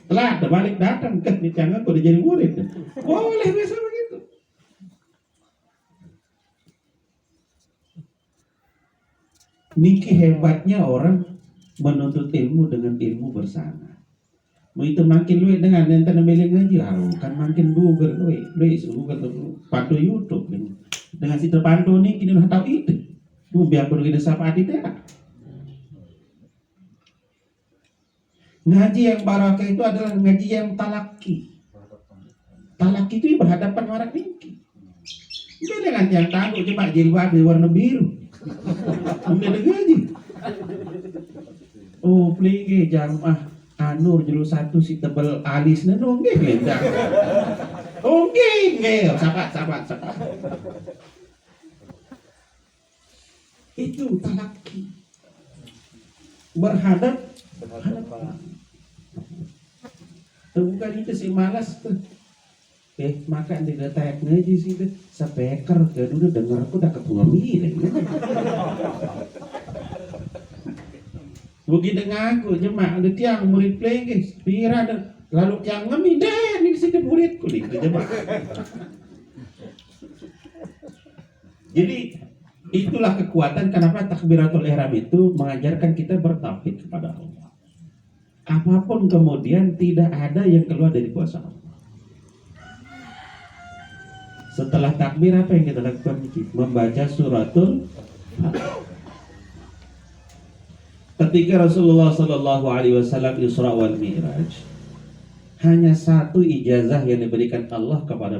telah terbalik datang ke jangan kok jadi murid boleh biasa begitu. Niki hebatnya orang menuntut ilmu dengan ilmu bersama. Begitu makin luwih dengan enten milih ngaji, kan makin buger luwih buger pantu YouTube dengan si terpantu nih kini udah tahu itu. Biar pergi sapa ati teh. Ngaji yang barakah itu adalah ngaji yang talaki. Talaki itu berhadapan warak niki. Ini dengan yang tangguh cuma jilbab di warna biru. Udah ngaji. Oh, plege jamaah Anur julu satu si tebel alis neno nggih lendang. Oh nggih, sahabat. Itu talaki. Berhadap. Bukan itu si malas tuh. Makan di detek ngaji sih tuh. Speaker ke dulu denger aku udah kepungi. Begitu ngaku jemaah ada tiang murid plege pira lalu tiang ngemi deh ini situ muridku nih jemaah. Jadi itulah kekuatan kenapa takbiratul ihram itu mengajarkan kita bertauhid kepada Allah. Apapun kemudian tidak ada yang keluar dari kuasa Allah. Setelah takbir apa yang kita lakukan? Membaca suratul Fatihah. Ketika Rasulullah Sallallahu Alaihi Wasallam Isra wal Mi'raj, hanya satu ijazah yang diberikan Allah kepada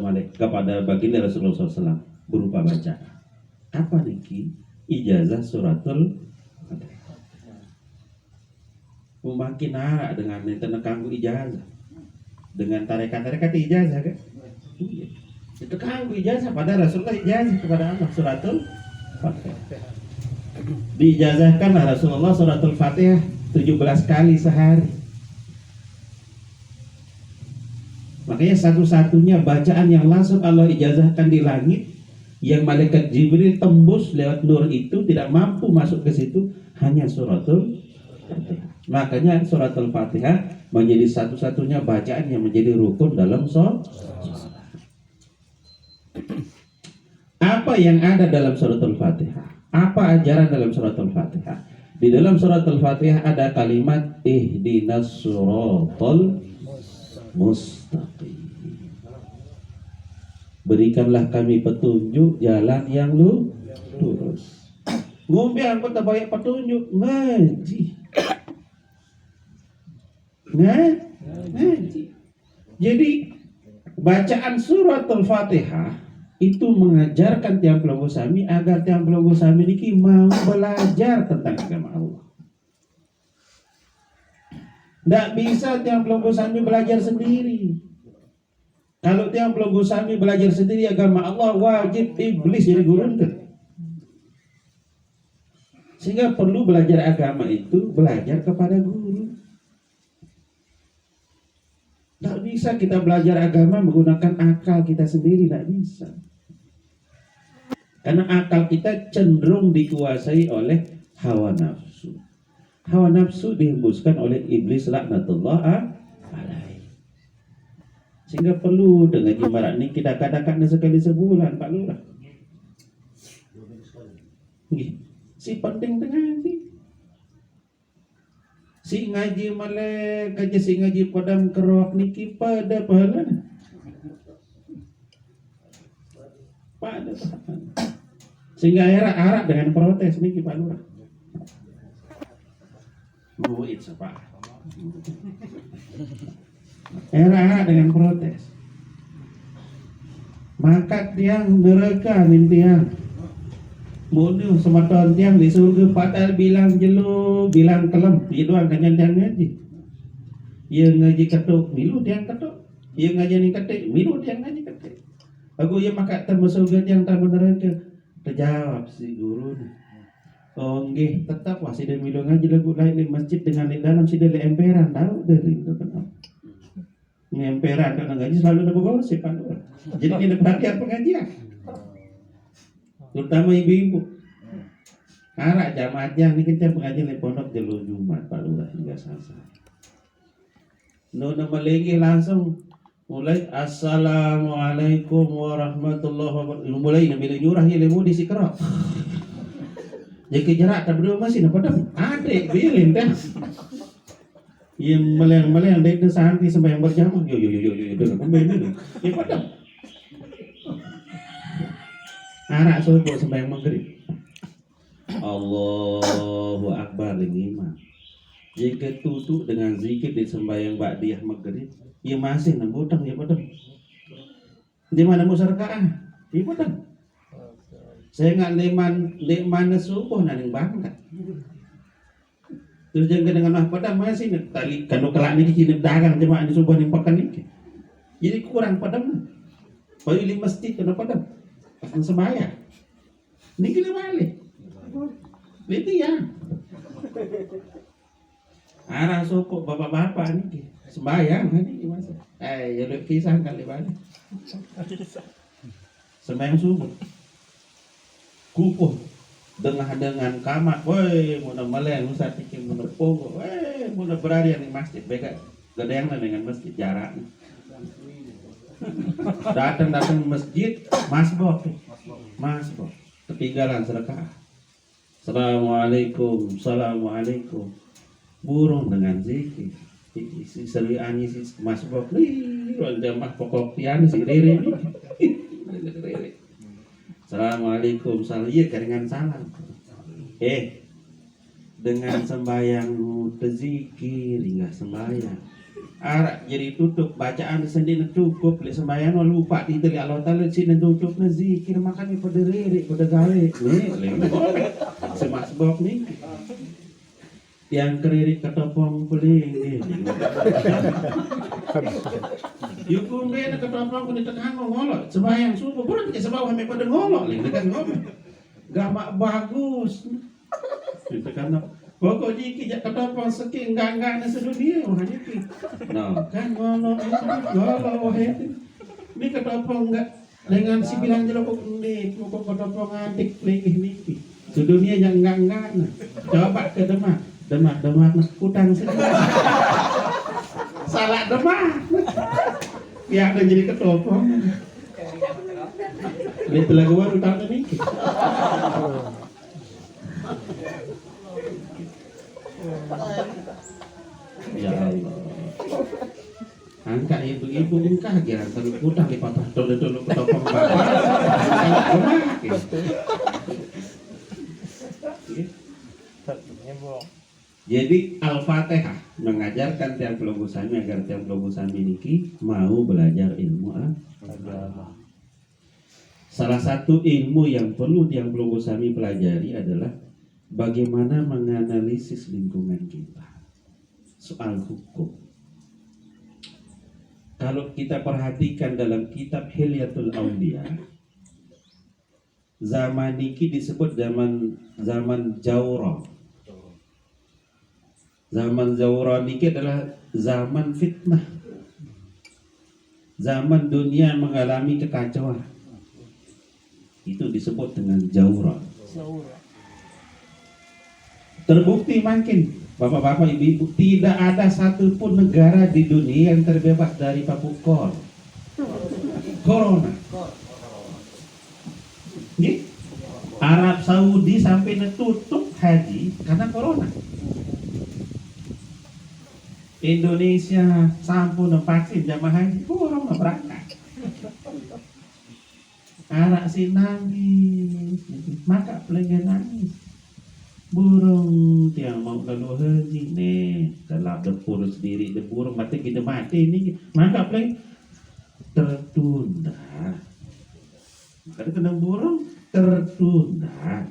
baginda Rasulullah SAW berupa bacaan. Apa niki? Ijazah suratul Fatihah. Makin arak dengan kanggo ijazah, dengan tarekat ijazah kan? Iya. Itu kanggo ijazah pada Rasulullah ijazah kepada Allah suratul Fatihah. Diijazahkan Rasulullah suratul Fatihah 17 kali sehari. Makanya satu-satunya bacaan yang langsung Allah ijazahkan di langit, yang malaikat Jibril tembus lewat nur itu tidak mampu masuk ke situ, hanya suratul Fatihah. Makanya suratul Fatihah menjadi satu-satunya bacaan yang menjadi rukun dalam sholat. Apa yang ada dalam suratul Fatihah? Apa ajaran dalam suratul Fatihah? Di dalam suratul Fatihah ada kalimat ihdinas siratal mustaqim. Berikanlah kami petunjuk jalan yang lurus. Ngombe anggota banyak petunjuk ngaji. Ngaji. Jadi bacaan suratul Fatihah itu mengajarkan tiang pelonggo sami agar tiang pelonggo sami ini mau belajar tentang agama Allah. Tidak bisa tiang pelonggo sami belajar sendiri. Kalau tiang pelonggo sami belajar sendiri agama Allah, wajib iblis jadi guru itu. Sehingga perlu belajar agama itu belajar kepada guru. Tak bisa kita belajar agama menggunakan akal kita sendiri, tak bisa. Karena akal kita cenderung dikuasai oleh hawa nafsu. Hawa nafsu dihembuskan oleh iblis laknatullah alaih. Sehingga perlu dengan ibarat ini kita katakan sekali sebulan Pak Lurah. Si penting dengan si ngaji malah kaji si ngaji padam kerok niki pada pahala pada pahala sehingga arak dengan protes niki Pak Lurah buit siapa arak dengan protes maka tiang neraka tiang bodoh sematon tiang di surga padahal bilang jelu bilang kelem dia doang kanyan ngaji ia ngaji ketuk milu tiang ketuk ia ngaji ni ketik milu tiang ngaji ketik aku ia maka temu surga tiang tamu neraka terjawab si guru oh nggih tetap wah sida milu ngaji lagu lain di masjid dengan di dalam sida le emperan tahu dari itu kenapa ngemperan karena ngaji selalu ada gosip kan jadi tidak perhatian pengajian terutama ibu-ibu. Arak jamaatnya ini kita pengajian di pondok jalur Jumat Pak Lurah hingga selesai. Nona melenggi langsung mulai assalamualaikum warahmatullahi wabarakatuh. Mulai nabi nyurah ya lemu di sikerok. Jadi jarak tak berdua masih nampak dah. Adik bilin dah. Yang meleng-meleng dari santri sampai yang berjamaah. Yo dengan pembeli ni. Ya padam. Anak subuh sembahyang maghrib Allahu Akbar lima. Jika tutup dengan zikir di sembahyang ba'diyah maghrib ia masih nembutang ya padam di mana musyarakah ya padam saya nggak leman subuh naning bangkat terus jangan dengan apa padam masih tali kanu kelak ni kini dagang jemaah di subuh ni pakan ni jadi kurang padam bayu di masjid kena padam akan sembahyang. Ini kena balik. Itu ya. Arah sokok bapak-bapak ini sembahyang ini gimana? Jadi kisah kali balik. Sembahyang subuh. Kupuh dengan kamar. Woi, mau meleng usah bikin menepung. Woi, mau berada di masjid. Bega gedeng dengan masjid jaraknya. Datang masjid masbok ketinggalan sedekah assalamualaikum burung dengan zikir si seriani si masbok wal jamaah pokok pian si rere assalamualaikum salia dengan salam dengan sembahyang terzikir hingga sembahyang arak jadi tutup bacaan sendiri cukup le sembahyang lupa itu li Allah taala sini tutup na zikir makan pada rere pada gawe nih semasbok nih yang keriri ketopong peling yukum be na ketopong ni tekang ngolok sembahyang subuh kurang ke sebab ame pada ngolok le dekat ngolok gamak bagus itu kan pokok jiki jak ketopong seking enggak na sedunia hanya ki no kan ngolok ini ketopong enggak dengan si bilang jeruk ni pokok ketopong adik lagi niki sedunia yang enggak nah coba ke Demak nak kutang sedikit salah Demak ya ada jadi ketopong itu lagu baru tahun ini ya Allah angkat ibu-ibu engkah jangan terlalu utang di patah dulu ketopong bapak jadi Al-Fatihah mengajarkan tiang pelunggu sami agar tiang pelunggu sami niki mau belajar ilmu agama. Salah satu ilmu yang perlu tiang pelunggu sami pelajari adalah bagaimana menganalisis lingkungan kita. Soal hukum. Kalau kita perhatikan dalam kitab Hilyatul Auliya, zaman niki disebut zaman Jawra. Zaman Jawra niki adalah zaman fitnah. zaman dunia mengalami kekacauan. Itu disebut dengan jauran. Terbukti makin, bapak-bapak, ibu-ibu, tidak ada satupun negara di dunia yang terbebas dari corona. Nih, Arab Saudi sampai tutup haji karena corona. Indonesia sampun vaksin jamaah haji, orang nggak berangkat. Arak si nangis, maka pelenggan nangis. Burung yang mau lalu haji nih, kalau dapur sendiri, burung mati kita mati ini, maka peleng tertunda. Karena kena burung tertunda.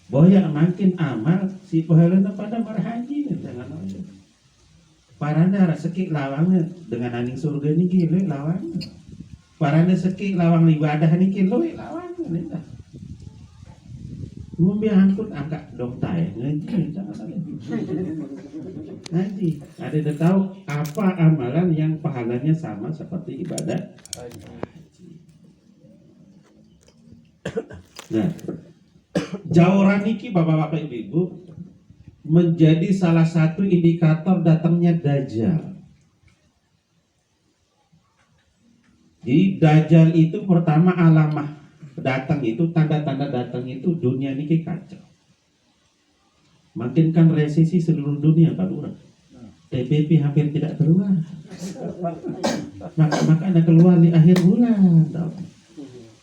Boyak makin amal si pahalana pada berhaji jangan aja. Paranda rezeki lawangnya dengan aning surga ini kilo lawang. Paranda rezeki lawang ibadah ini kilo lawang nih. Ngombe angkut angkat doktai ngaji jangan salah. Ngaji ada tahu apa amalan yang pahalanya sama seperti ibadah. Nah, jauran niki bapak-bapak ibu-ibu menjadi salah satu indikator datangnya Dajjal. Jadi Dajjal itu pertama alamah datang itu, tanda-tanda datang itu dunia niki kacau. Makin kan resesi seluruh dunia Pak Lurah. TPP hampir tidak keluar. Maka ada keluar di akhir bulan.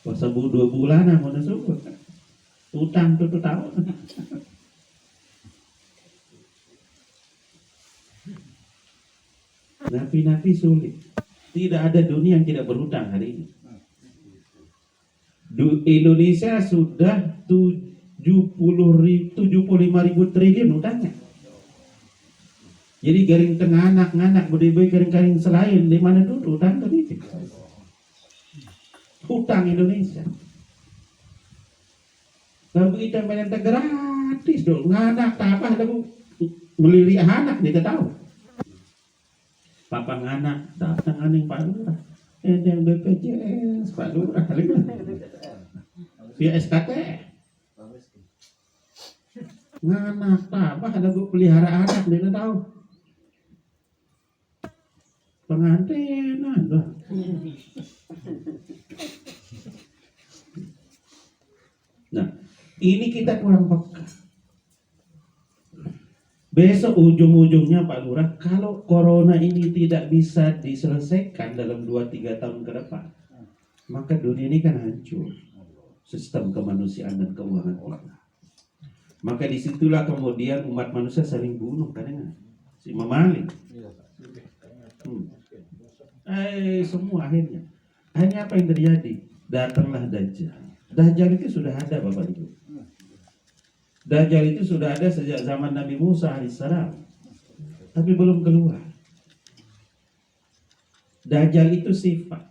Puasa 2 bulan mau nasuh. Utang tuh tahun. Napi-napi sulit. Tidak ada dunia yang tidak berhutang hari ini. Indonesia sudah 75.000 triliun utangnya. Jadi garing tengah anak-anak berdiri garing-garing selain di mana dulu utang tadi. Utang Indonesia. Kalau kita main gratis dong, nganak apa lagu meliri anak dia tahu. Papa nganak datang aning Pak Lurah, yang BPJS Pak Lurah kali via SKT. Nganak apa lagu pelihara anak dia tahu. Pengantinan loh. Nah, ini kita kurang peka. Besok ujung-ujungnya Pak Lurah, kalau corona ini tidak bisa diselesaikan dalam 2-3 tahun ke depan, maka dunia ini kan hancur. Sistem kemanusiaan dan keuangan kita. Maka disitulah kemudian umat manusia saling bunuh kadang si memaling. Semua akhirnya. Hanya apa yang terjadi? Datanglah Dajjal. Dajjal itu sudah ada Bapak Ibu. Dajjal itu sudah ada sejak zaman Nabi Musa alaihissalam, tapi belum keluar. Dajjal itu sifat.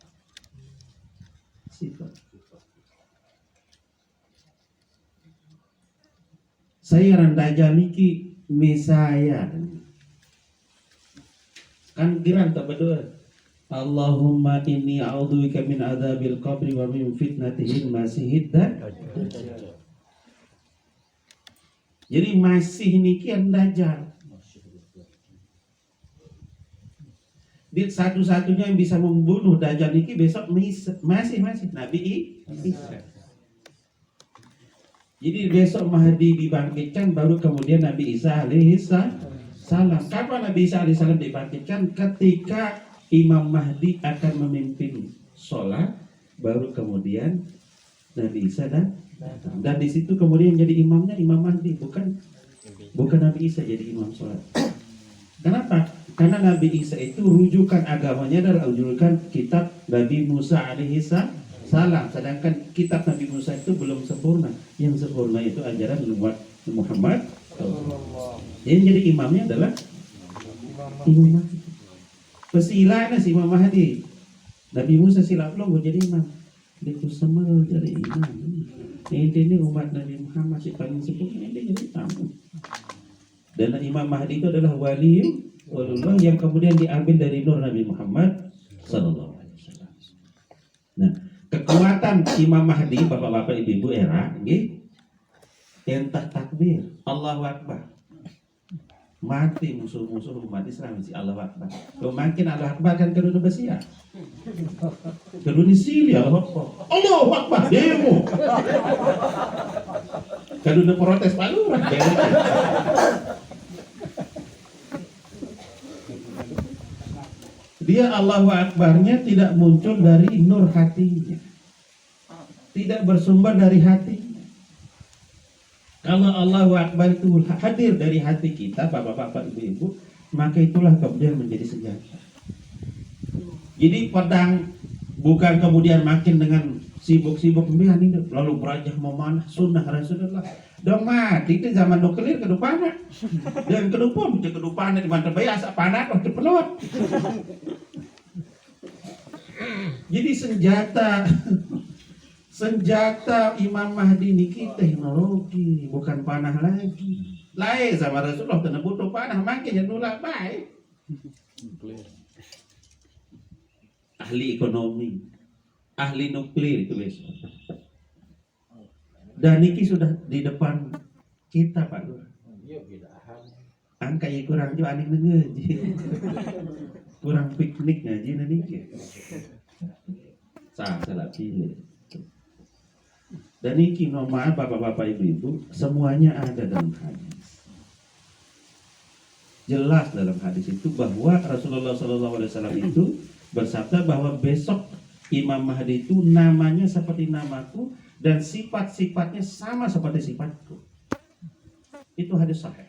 Saya ran Dajjal niki Mesaya. Kan kiran tak berdoa. Allahumma inni a'udzubika min adzabil qabri wa min fitnatihil masiihid dajjal. Jadi masih niki Dajjal. Dia satu-satunya yang bisa membunuh Dajjal niki besok masih Nabi Isa. Jadi besok Mahdi dibangkitkan baru kemudian Nabi Isa alaihissalam. Kapan Nabi Isa alaihissalam dibangkitkan? Ketika Imam Mahdi akan memimpin sholat, baru kemudian Nabi Isa dan di situ kemudian jadi imamnya Imam Mahdi, bukan Nabi Isa jadi imam sholat. Kenapa? Karena Nabi Isa itu rujukan agamanya adalah rujukan kitab Nabi Musa alaihissalam. Sedangkan kitab Nabi Musa itu belum sempurna. Yang sempurna itu ajaran Muhammad. Yang jadi imamnya adalah Imam Mahdi. Pesilahnya si Imam Mahdi. Nabi Musa silap lo jadi imam. Dia kusemel jadi imam. Ini umat Nabi Muhammad si paling sempurna, ini jadi tamu. Dan Imam Mahdi itu adalah wali walullah yang kemudian diambil dari nur Nabi Muhammad sallallahu alaihi wasallam. Nah, kekuatan Imam Mahdi, bapak-bapak ibu-ibu era, nggih, entah takbir, Allahu Akbar. Mati musuh-musuh umat Islam si Allahu Akbar. Kalau makin Allahu Akbar kan kedua besia. Kedua sili Allahu Akbar. Allahu Akbar demo. Kedua protes palurah. Dia Allahu Akbarnya tidak muncul dari nur hatinya. Tidak bersumber dari hatinya. Kalau Allahu Akbar itu hadir dari hati kita, bapak-bapak, ibu-ibu, maka itulah kemudian menjadi senjata. Jadi pedang bukan kemudian makin dengan sibuk-sibuk ini lalu berajah memanah sunnah Rasulullah. Dong mati itu zaman nuklir kedupannya. Dan kedupan bisa kedupannya di mana biasa panas waktu pelot. Jadi senjata Imam Mahdi niki teknologi, bukan panah lagi. Lain sama Rasulullah kena butuh panah, makin nulak baik. Ahli ekonomi, ahli nuklir itu besok. Dan niki sudah di depan kita Pak Lurah. Angka yang kurang juga aneh ngaji. Kurang piknik ngaji niki. Salah pilih. Dan ini maaf bapak-bapak ibu-ibu, semuanya ada dalam hadis. Jelas dalam hadis itu bahwa Rasulullah SAW itu bersabda bahwa besok Imam Mahdi itu namanya seperti namaku dan sifat-sifatnya sama seperti sifatku. Itu hadis sahih.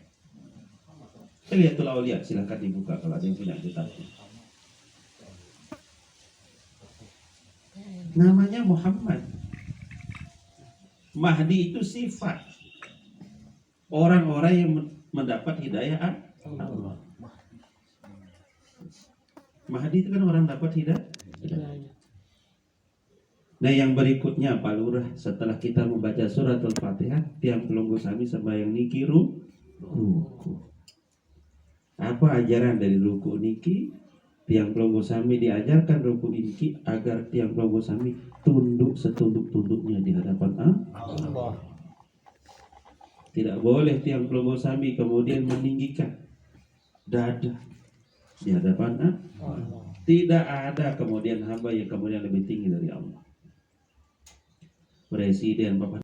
Lihatul Aulia, silahkan dibuka kalau ada yang punya kitabnya. Namanya Muhammad. Mahdi itu sifat orang-orang yang mendapat hidayah Allah. Mahdi itu kan orang dapat hidayah. Nah yang berikutnya Pak Lurah, setelah kita membaca surat Al-Fatihah, tiang pelunggu sami sembahyang niki ruku. Apa ajaran dari ruku niki? Tiang pelunggu sami diajarkan ruku niki agar tiang pelunggu sami tunduk setunduk-tunduknya di hadapan Allah. Tidak boleh tiang pelunggu sami kemudian meninggikan dada di hadapan Allah. Tidak ada kemudian hamba yang kemudian lebih tinggi dari Allah. Presiden Bapak